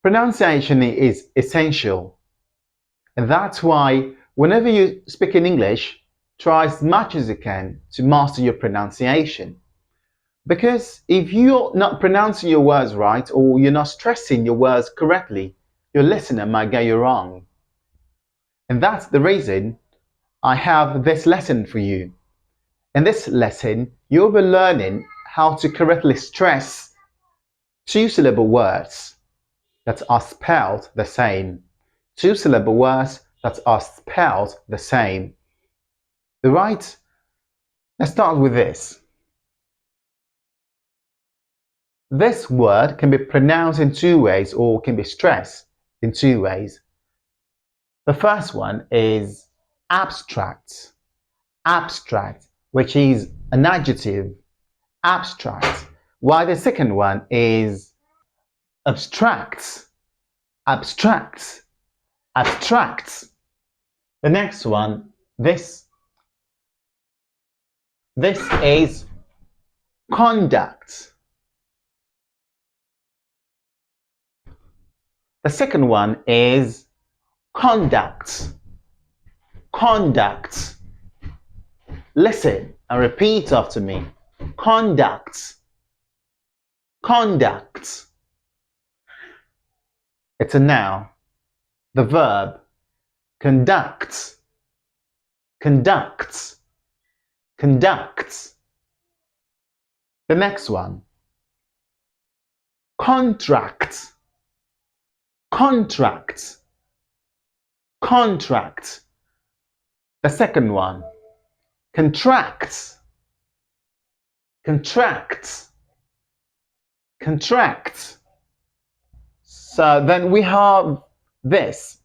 Pronunciation is essential, and that's why whenever you speak in English, try as much as you can to master your pronunciation. Because if you're not pronouncing your words right or you're not stressing your words correctly, your listener might get you wrong. And that's the reason I have this lesson for you. In this lesson, you'll be learning how to correctly stress two-syllable words that are spelled the same. Two-syllable words that are spelled the same. Right? Let's start with this. This word can be pronounced in two ways or can be stressed in two ways. The first one is abstract. Abstract, which is an adjective. Abstract. While the second one is abstract. Abstract. Abstract. The next one, this is conduct. The second one is conduct. Conduct. Listen and repeat after me. Conduct. Conduct. It's a noun. The verb conduct. Conduct. Conduct. The next one. Contract. Contract. Contract. The second one. Contract. Contract. Contract. So then we have this.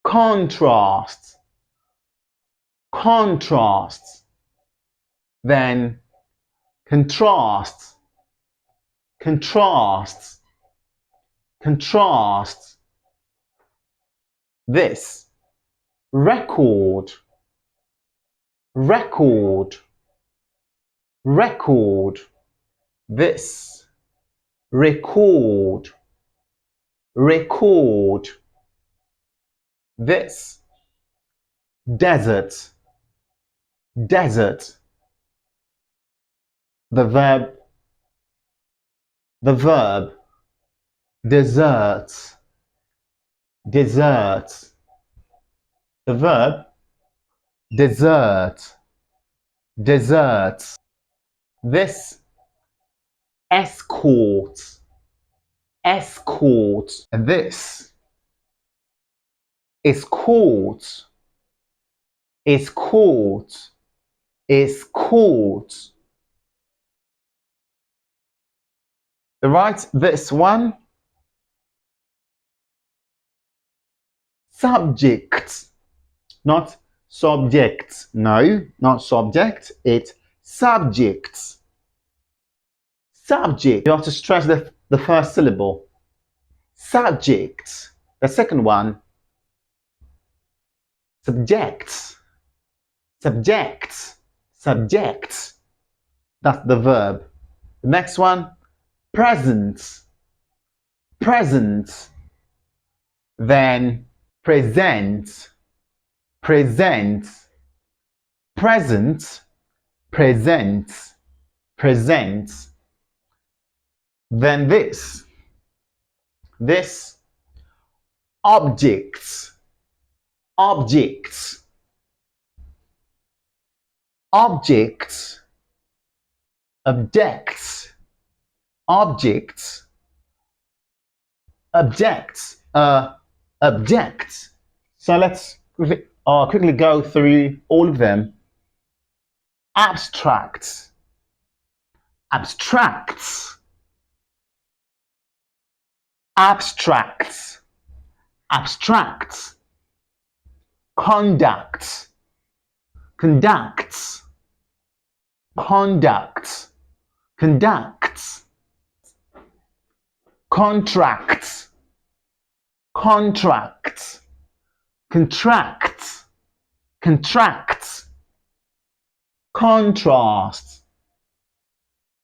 Contrast. Contrast. Then contrast. Contrast. Contrast. This. Record. Record. Record. This. Record. Record. This. Desert. Desert. The verb. The verb. Desert. Desert. The verb. Desert. Desert. This. Escort. Escort. And this is court. Is court. Is court. Right, this one. Subject. Not subject. No, not subject. It's subject. Subject. You have to stress the first syllable. Subject. The second one. Subject. Subject. Subject. That's the verb. The next one. Present. Present. Then present. Present. Present. Present. Present. Then this. This. Objects. Objects. Objects. Objects. Objects. Objects. Objects. So let's quickly go through all of them. Abstract. Abstracts. Abstracts. Abstracts. Conduct. Conducts. Conduct. Conducts. Contracts. Contracts. Contracts. Contracts. Contrast.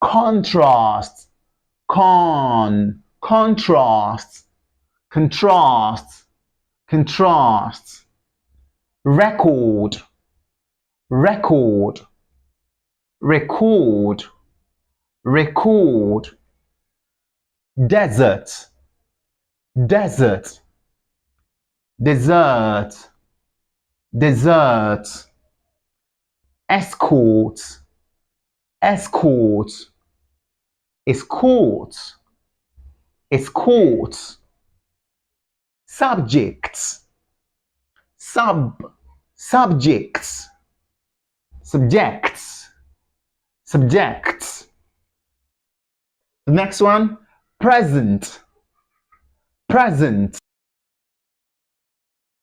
Contrast. contrast, contrast, contrast, record, record, record, record, desert, desert, desert, desert, escort, escort, escort, escort, subjects, subjects, subjects, subjects. The next one, present, present,